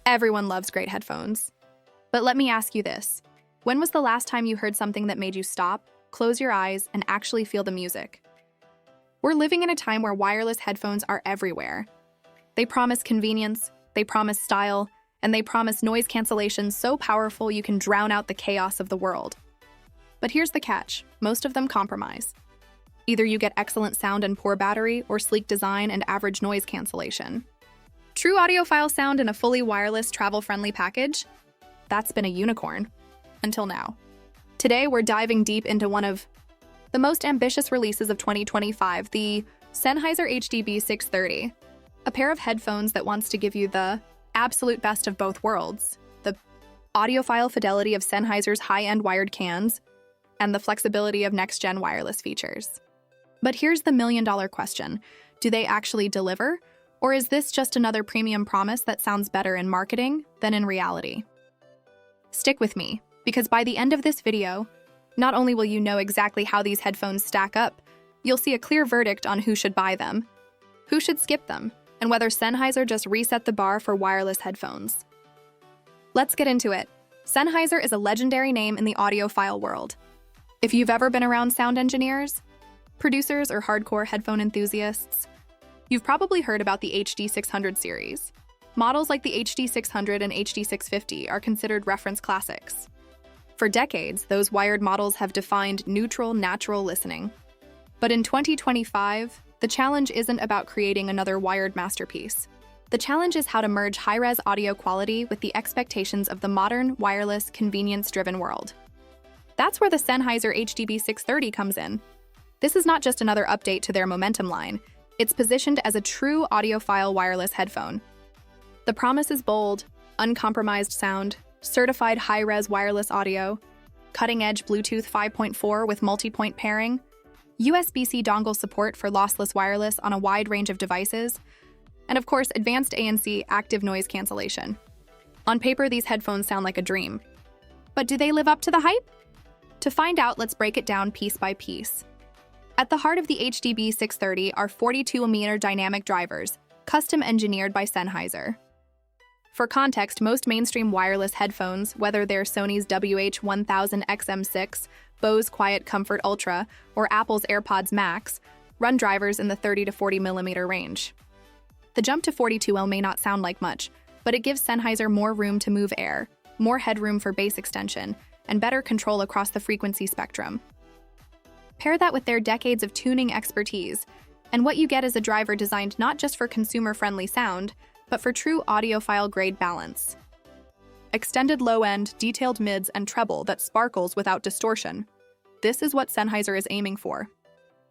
Everyone loves great headphones. But let me ask you this. When was the last time you heard something that made you stop, close your eyes, and actually feel the music? We're living in a time where wireless headphones are everywhere. They promise convenience, they promise style, and they promise noise cancellation so powerful you can drown out the chaos of the world. But here's the catch. Most of them compromise. Either you get excellent sound and poor battery, or sleek design and average noise cancellation. True audiophile sound in a fully wireless, travel-friendly package? That's been a unicorn. Until now. Today, we're diving deep into one of the most ambitious releases of 2025, the Sennheiser HDB 630. A pair of headphones that wants to give you the absolute best of both worlds. The audiophile fidelity of Sennheiser's high-end wired cans, and the flexibility of next-gen wireless features. But here's the million-dollar question. Do they actually deliver? Or is this just another premium promise that sounds better in marketing than in reality? Stick with me, because by the end of this video, not only will you know exactly how these headphones stack up, you'll see a clear verdict on who should buy them, who should skip them, and whether Sennheiser just reset the bar for wireless headphones. Let's get into it. Sennheiser is a legendary name in the audiophile world. If you've ever been around sound engineers, producers, or hardcore headphone enthusiasts, you've probably heard about the HD600 series. Models like the HD600 and HD650 are considered reference classics. For decades, those wired models have defined neutral, natural listening. But in 2025, the challenge isn't about creating another wired masterpiece. The challenge is how to merge high-res audio quality with the expectations of the modern, wireless, convenience-driven world. That's where the Sennheiser HDB 630 comes in. This is not just another update to their Momentum line. It's positioned as a true audiophile wireless headphone. The promise is bold, uncompromised sound, certified high-res wireless audio, cutting-edge Bluetooth 5.4 with multi-point pairing, USB-C dongle support for lossless wireless on a wide range of devices, and of course, advanced ANC active noise cancellation. On paper, these headphones sound like a dream. But do they live up to the hype? To find out, let's break it down piece by piece. At the heart of the HDB 630 are 42mm dynamic drivers, custom engineered by Sennheiser. For context, most mainstream wireless headphones, whether they're Sony's WH-1000XM6, Bose Quiet Comfort Ultra, or Apple's AirPods Max, run drivers in the 30 to 40mm range. The jump to 42mm may not sound like much, but it gives Sennheiser more room to move air, more headroom for bass extension, and better control across the frequency spectrum. Pair that with their decades of tuning expertise, and what you get is a driver designed not just for consumer-friendly sound, but for true audiophile-grade balance. Extended low-end, detailed mids, and treble that sparkles without distortion. This is what Sennheiser is aiming for.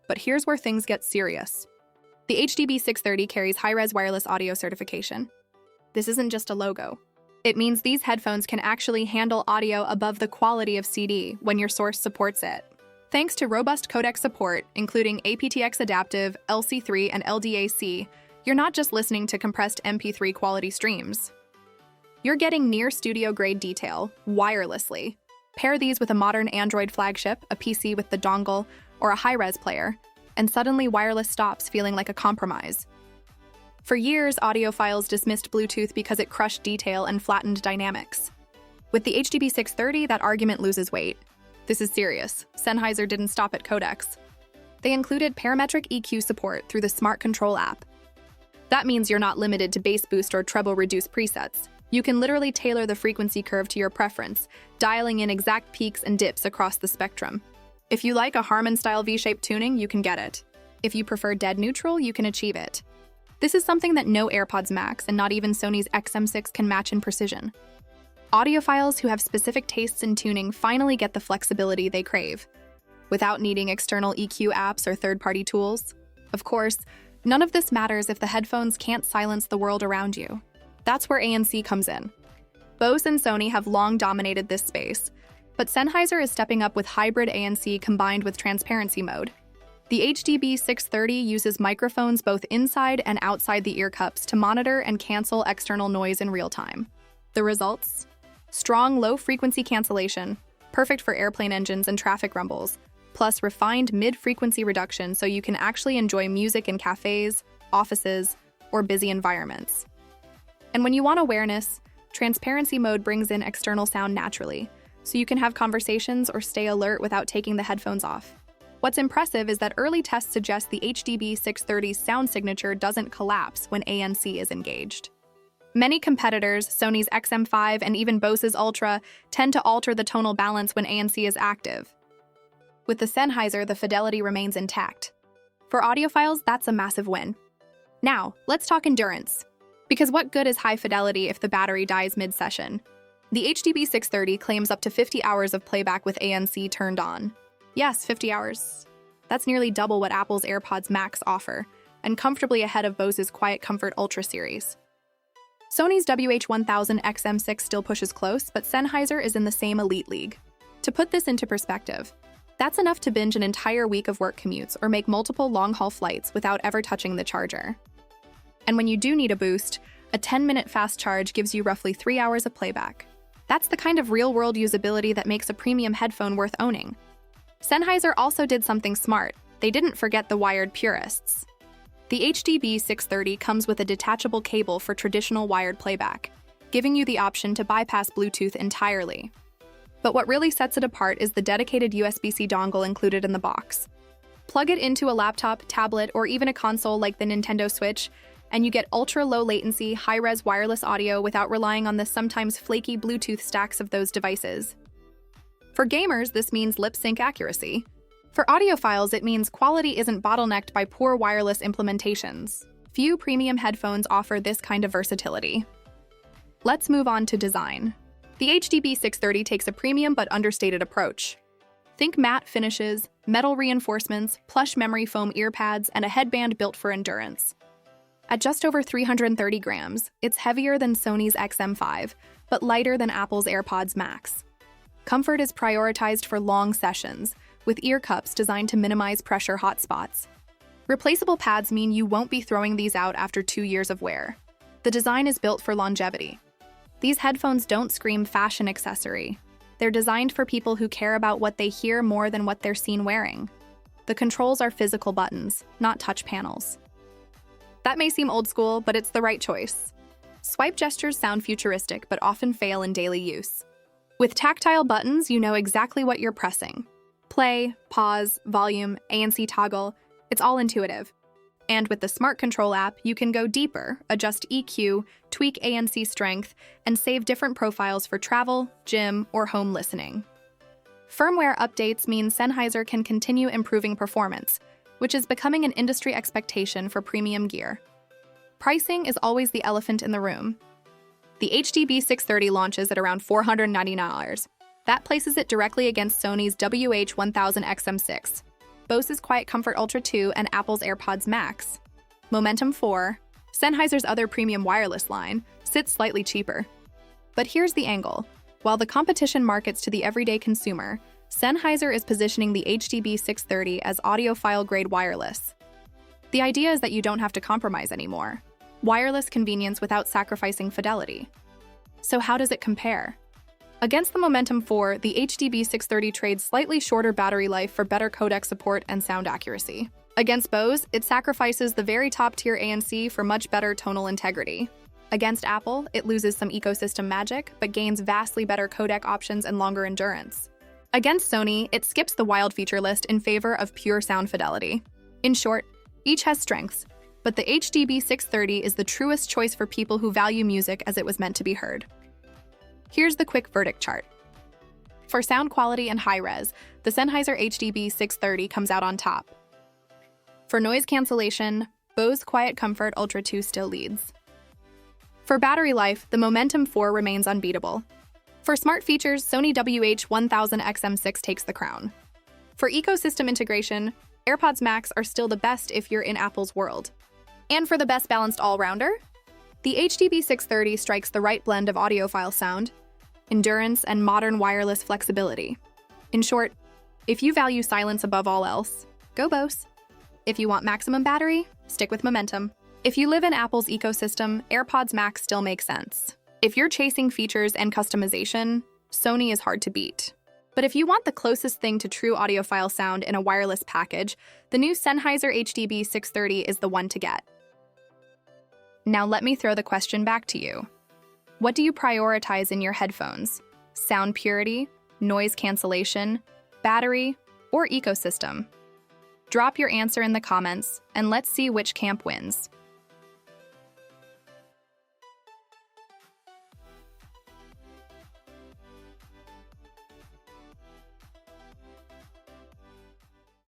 But here's where things get serious. The HDB 630 carries high-res wireless audio certification. This isn't just a logo. It means these headphones can actually handle audio above the quality of CD when your source supports it. Thanks to robust codec support, including aptX adaptive, LC3, and LDAC, you're not just listening to compressed MP3 quality streams. You're getting near studio-grade detail, wirelessly. Pair these with a modern Android flagship, a PC with the dongle, or a high-res player, and suddenly wireless stops feeling like a compromise. For years, audiophiles dismissed Bluetooth because it crushed detail and flattened dynamics. With the HDB 630, that argument loses weight. This is serious. Sennheiser didn't stop at codecs. They included parametric EQ support through the Smart Control app. That means you're not limited to bass boost or treble reduce presets. You can literally tailor the frequency curve to your preference, dialing in exact peaks and dips across the spectrum. If you like a Harman-style V-shaped tuning, you can get it. If you prefer dead neutral, you can achieve it. This is something that no AirPods Max and not even Sony's XM6 can match in precision. Audiophiles who have specific tastes in tuning finally get the flexibility they crave, without needing external EQ apps or third-party tools. Of course, none of this matters if the headphones can't silence the world around you. That's where ANC comes in. Bose and Sony have long dominated this space, but Sennheiser is stepping up with hybrid ANC combined with transparency mode. The HDB 630 uses microphones both inside and outside the ear cups to monitor and cancel external noise in real time. The results? Strong low-frequency cancellation, perfect for airplane engines and traffic rumbles, plus refined mid-frequency reduction so you can actually enjoy music in cafes, offices, or busy environments. And when you want awareness, Transparency mode brings in external sound naturally, so you can have conversations or stay alert without taking the headphones off. What's impressive is that early tests suggest the HDB 630's sound signature doesn't collapse when ANC is engaged. Many competitors, Sony's XM5 and even Bose's Ultra, tend to alter the tonal balance when ANC is active. With the Sennheiser, the fidelity remains intact. For audiophiles, that's a massive win. Now, let's talk endurance. Because what good is high fidelity if the battery dies mid-session? The HDB 630 claims up to 50 hours of playback with ANC turned on. Yes, 50 hours. That's nearly double what Apple's AirPods Max offer, and comfortably ahead of Bose's Quiet Comfort Ultra series. Sony's WH-1000 XM6 still pushes close, but Sennheiser is in the same elite league. To put this into perspective, that's enough to binge an entire week of work commutes or make multiple long-haul flights without ever touching the charger. And when you do need a boost, a 10-minute fast charge gives you roughly 3 hours of playback. That's the kind of real-world usability that makes a premium headphone worth owning. Sennheiser also did something smart. They didn't forget the wired purists. The HDB 630 comes with a detachable cable for traditional wired playback, giving you the option to bypass Bluetooth entirely. But what really sets it apart is the dedicated USB-C dongle included in the box. Plug it into a laptop, tablet, or even a console like the Nintendo Switch, and you get ultra-low latency, high-res wireless audio without relying on the sometimes flaky Bluetooth stacks of those devices. For gamers, this means lip-sync accuracy. For audiophiles, it means quality isn't bottlenecked by poor wireless implementations. Few premium headphones offer this kind of versatility. Let's move on to design. The HDB 630 takes a premium but understated approach. Think matte finishes, metal reinforcements, plush memory foam ear pads, and a headband built for endurance. At just over 330 grams, it's heavier than Sony's XM5, but lighter than Apple's AirPods Max. Comfort is prioritized for long sessions, with ear cups designed to minimize pressure hotspots. Replaceable pads mean you won't be throwing these out after 2 years of wear. The design is built for longevity. These headphones don't scream fashion accessory. They're designed for people who care about what they hear more than what they're seen wearing. The controls are physical buttons, not touch panels. That may seem old school, but it's the right choice. Swipe gestures sound futuristic, but often fail in daily use. With tactile buttons, you know exactly what you're pressing. Play, pause, volume, ANC toggle, it's all intuitive. And with the Smart Control app, you can go deeper, adjust EQ, tweak ANC strength, and save different profiles for travel, gym, or home listening. Firmware updates mean Sennheiser can continue improving performance, which is becoming an industry expectation for premium gear. Pricing is always the elephant in the room. The HDB 630 launches at around $499. That places it directly against Sony's WH-1000 XM6, Bose's Quiet Comfort Ultra 2, and Apple's AirPods Max. Momentum 4, Sennheiser's other premium wireless line, sits slightly cheaper. But here's the angle. While the competition markets to the everyday consumer, Sennheiser is positioning the HDB 630 as audiophile-grade wireless. The idea is that you don't have to compromise anymore. Wireless convenience without sacrificing fidelity. So how does it compare? Against the Momentum 4, the HDB 630 trades slightly shorter battery life for better codec support and sound accuracy. Against Bose, it sacrifices the very top-tier ANC for much better tonal integrity. Against Apple, it loses some ecosystem magic, but gains vastly better codec options and longer endurance. Against Sony, it skips the wild feature list in favor of pure sound fidelity. In short, each has strengths, but the HDB 630 is the truest choice for people who value music as it was meant to be heard. Here's the quick verdict chart. For sound quality and high-res, the Sennheiser HDB 630 comes out on top. For noise cancellation, Bose Quiet Comfort Ultra 2 still leads. For battery life, the Momentum 4 remains unbeatable. For smart features, Sony WH-1000 XM6 takes the crown. For ecosystem integration, AirPods Max are still the best if you're in Apple's world. And for the best balanced all-rounder, the HDB 630 strikes the right blend of audiophile sound, endurance, and modern wireless flexibility. In short, if you value silence above all else, go Bose. If you want maximum battery, stick with Momentum. If you live in Apple's ecosystem, AirPods Max still makes sense. If you're chasing features and customization, Sony is hard to beat. But if you want the closest thing to true audiophile sound in a wireless package, the new Sennheiser HDB 630 is the one to get. Now let me throw the question back to you. What do you prioritize in your headphones? Sound purity, noise cancellation, battery, or ecosystem? Drop your answer in the comments and let's see which camp wins.